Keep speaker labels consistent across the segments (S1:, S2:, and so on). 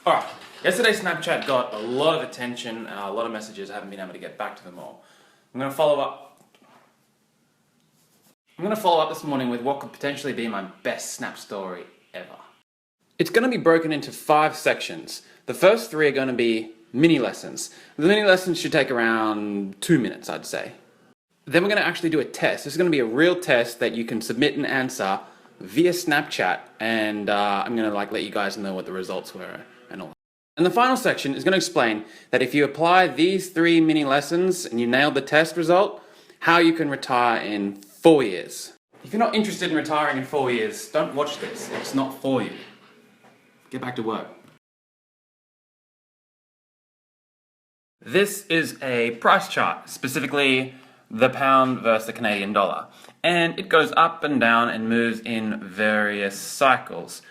S1: Alright, yesterday's Snapchat got a lot of attention, a lot of messages. I haven't been able to get back to them all. I'm going to follow up this morning with what could potentially be my best Snap story ever. It's going to be broken into 5 sections. The first 3 are going to be mini lessons. The mini lessons should take around 2 minutes, I'd say. Then we're going to actually do a test. This is going to be a real test that you can submit and answer via Snapchat, and I'm going to let you guys know what the results were and all. And the final section is going to explain that if you apply these 3 mini lessons and you nail the test result, how you can retire in 4 years. If you're not interested in retiring in 4 years, don't watch this. It's not for you. Get back to work. This is a price chart, specifically the pound versus the Canadian dollar. And it goes up and down and moves in various cycles.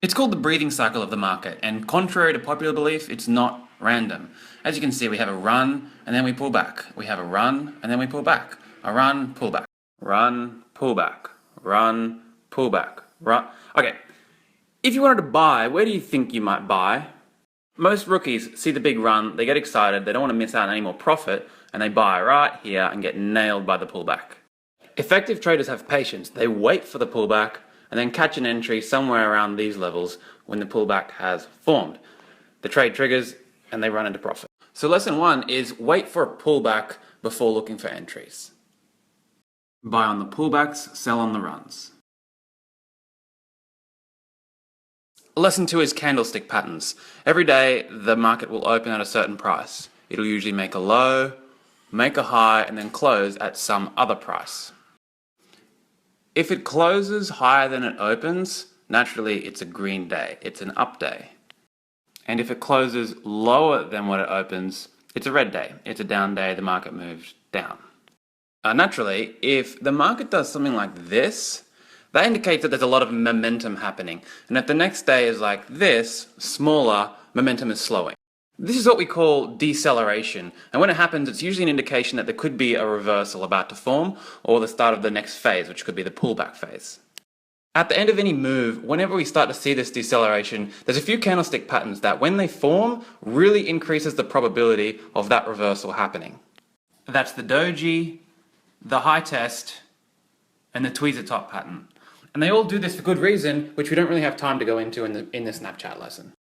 S1: It's called the breathing cycle of the market, and contrary to popular belief, it's not random. As you can see, we have a run, and then we pull back. We have a run, and then we pull back. A run, pull back. Run, pull back. Run, pull back. Run. Okay, if you wanted to buy, where do you think you might buy? Most rookies see the big run, they get excited, they don't want to miss out on any more profit, and they buy right here and get nailed by the pullback. Effective traders have patience. They wait for the pullback and then catch an entry somewhere around these levels when the pullback has formed. The trade triggers and they run into profit. So lesson 1 is wait for a pullback before looking for entries. Buy on the pullbacks, sell on the runs. Lesson 2 is candlestick patterns. Every day the market will open at a certain price. It'll usually make a low, make a high, and then close at some other price. If it closes higher than it opens, naturally it's a green day, it's an up day. And if it closes lower than what it opens, it's a red day, it's a down day, the market moves down. Naturally, if the market does something like this, that indicates that there's a lot of momentum happening. And if the next day is like this, smaller, momentum is slowing. This is what we call deceleration, and when it happens, it's usually an indication that there could be a reversal about to form, or the start of the next phase, which could be the pullback phase. At the end of any move, whenever we start to see this deceleration, there's a few candlestick patterns that, when they form, really increases the probability of that reversal happening. That's the doji, the high test, and the tweezer top pattern. And they all do this for good reason, which we don't really have time to go into in this Snapchat lesson.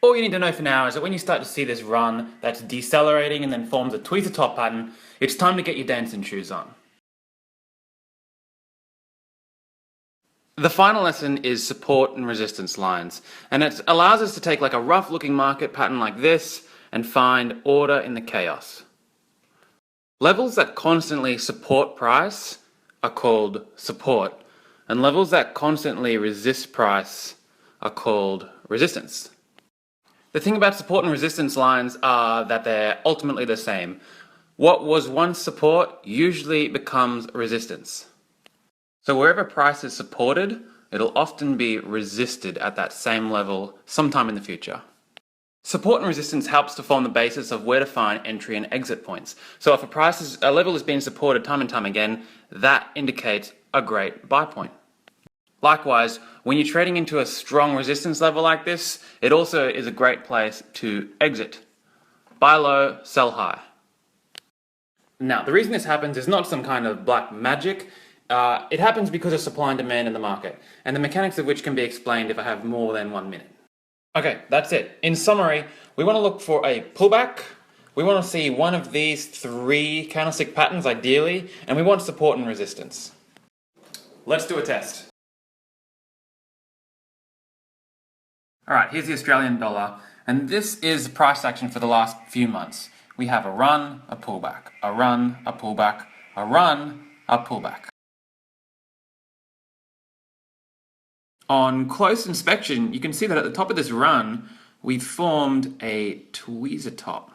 S1: All you need to know for now is that when you start to see this run that's decelerating and then forms a tweezer top pattern, it's time to get your dancing shoes on. The final lesson is support and resistance lines, and it allows us to take a rough looking market pattern like this and find order in the chaos. Levels that constantly support price are called support, and levels that constantly resist price are called resistance. The thing about support and resistance lines are that they're ultimately the same. What was once support usually becomes resistance. So wherever price is supported, it'll often be resisted at that same level sometime in the future. Support and resistance helps to form the basis of where to find entry and exit points. So if a level is being supported time and time again, that indicates a great buy point. Likewise, when you're trading into a strong resistance level like this, it also is a great place to exit. Buy low, sell high. Now, the reason this happens is not some kind of black magic. It happens because of supply and demand in the market, and the mechanics of which can be explained if I have more than 1 minute. Okay, that's it. In summary, we want to look for a pullback, we want to see one of these 3 candlestick patterns ideally, and we want support and resistance. Let's do a test. Alright, here's the Australian dollar, and this is the price action for the last few months. We have a run, a pullback, a run, a pullback, a run, a pullback. On close inspection, you can see that at the top of this run, we've formed a tweezer top.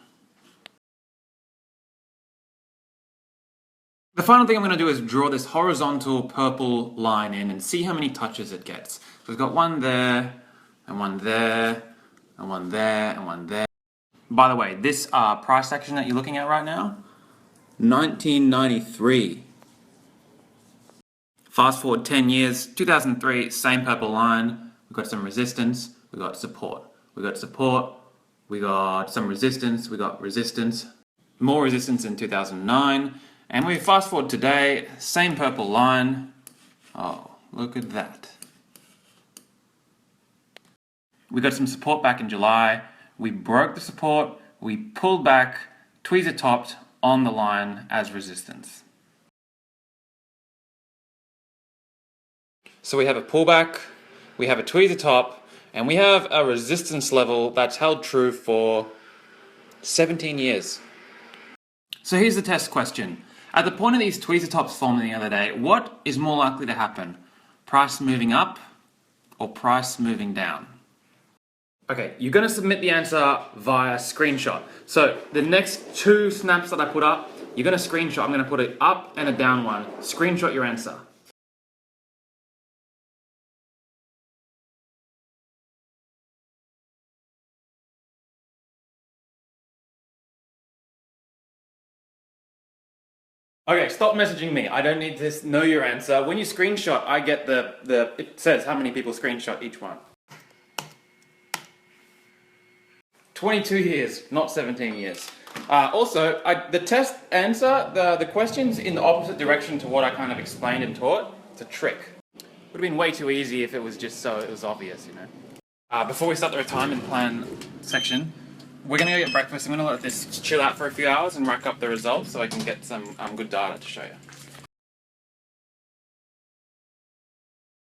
S1: The final thing I'm going to do is draw this horizontal purple line in and see how many touches it gets. So we've got one there, and one there, and one there, and one there. By the way, this price action that you're looking at right now, 1993. Fast forward 10 years, 2003, same purple line. We've got some resistance, we've got support. we got support, we got some resistance, we got resistance, more resistance in 2009, and we fast forward today, same purple line. Oh, look at that. We got some support back in July, we broke the support, we pulled back, tweezer topped on the line as resistance. So we have a pullback, we have a tweezer top, and we have a resistance level that's held true for 17 years. So here's the test question. At the point of these tweezer tops forming the other day, what is more likely to happen? Price moving up or price moving down? Okay, you're going to submit the answer via screenshot. So the next two snaps that I put up, you're going to screenshot. I'm going to put an up and a down one. Screenshot your answer. Okay, stop messaging me. I don't need to know your answer. When you screenshot, I get it says how many people screenshot each one. 22 years, not 17 years. Also, the test answer, the question's in the opposite direction to what I kind of explained and taught. It's a trick. Would have been way too easy if it was just so it was obvious, you know. Before we start the retirement plan section, we're going to go get breakfast. I'm going to let this chill out for a few hours and rack up the results so I can get some good data to show you.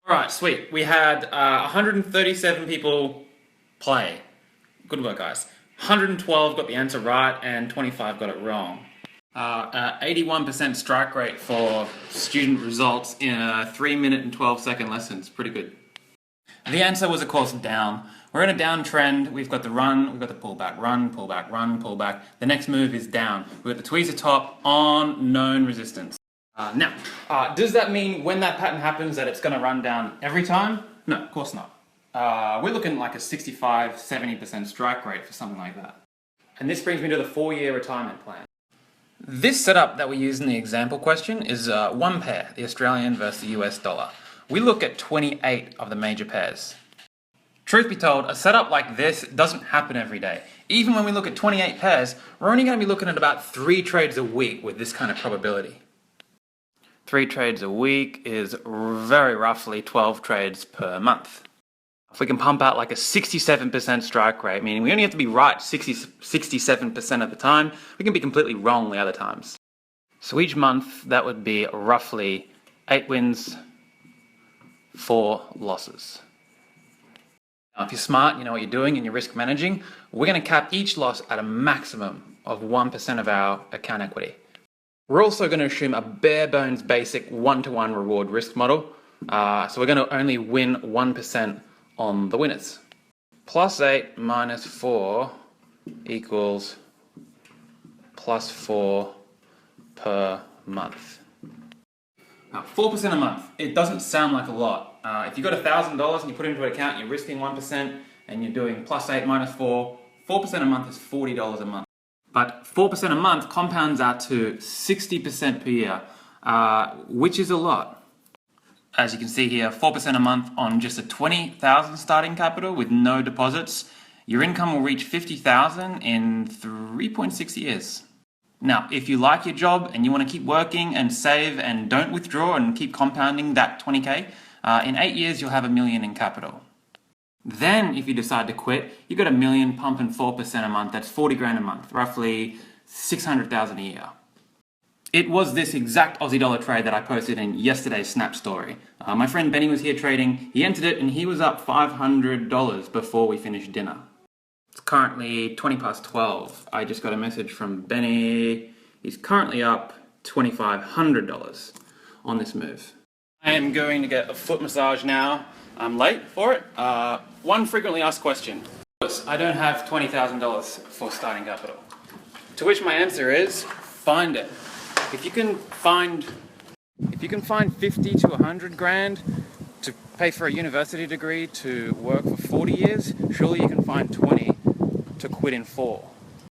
S1: Alright, sweet. We had 137 people play. Good work, guys. 112 got the answer right and 25 got it wrong. 81% strike rate for student results in a 3-minute and 12-second lesson. It's pretty good. The answer was, of course, down. We're in a downtrend. We've got the run, we've got the pullback, run, pullback, run, pullback. The next move is down. We've got the tweezer top on known resistance. Now, does that mean when that pattern happens that it's going to run down every time? No, of course not. We're looking like a 65-70% strike rate for something like that. And this brings me to the 4-year retirement plan. This setup that we use in the example question is one pair, the Australian versus the US dollar. We look at 28 of the major pairs. Truth be told, a setup like this doesn't happen every day. Even when we look at 28 pairs, we're only going to be looking at about 3 trades a week with this kind of probability. 3 trades a week is very roughly 12 trades per month. If we can pump out like a 67% strike rate, meaning we only have to be right 67% of the time, we can be completely wrong the other times. So each month, that would be roughly 8 wins, 4 losses. Now, if you're smart, you know what you're doing and you're risk managing, we're going to cap each loss at a maximum of 1% of our account equity. We're also going to assume a bare bones basic 1-to-1 reward risk model. So we're going to only win 1% on the winners. +8 minus 4 equals +4 per month. Now, 4% a month, it doesn't sound like a lot. If you've got $1,000 and you put it into an account, you're risking 1% and you're doing +8 minus 4, 4% a month is $40 a month. But 4% a month compounds out to 60% per year, which is a lot. As you can see here, 4% a month on just a $20,000 starting capital with no deposits. Your income will reach $50,000 in 3.6 years. Now, if you like your job and you want to keep working and save and don't withdraw and keep compounding that 20K, in 8 years you'll have $1 million in capital. Then, if you decide to quit, you've got $1 million pumping 4% a month. That's 40 grand a month, roughly 600,000 a year. It was this exact Aussie dollar trade that I posted in yesterday's Snap story. My friend Benny was here trading. He entered it and he was up $500 before we finished dinner. It's currently 12:20. I just got a message from Benny. He's currently up $2,500 on this move. I am going to get a foot massage now. I'm late for it. One frequently asked question. I don't have $20,000 for starting capital. To which my answer is, find it. If you can find 50 to 100 grand to pay for a university degree to work for 40 years, surely you can find 20 to quit in 4.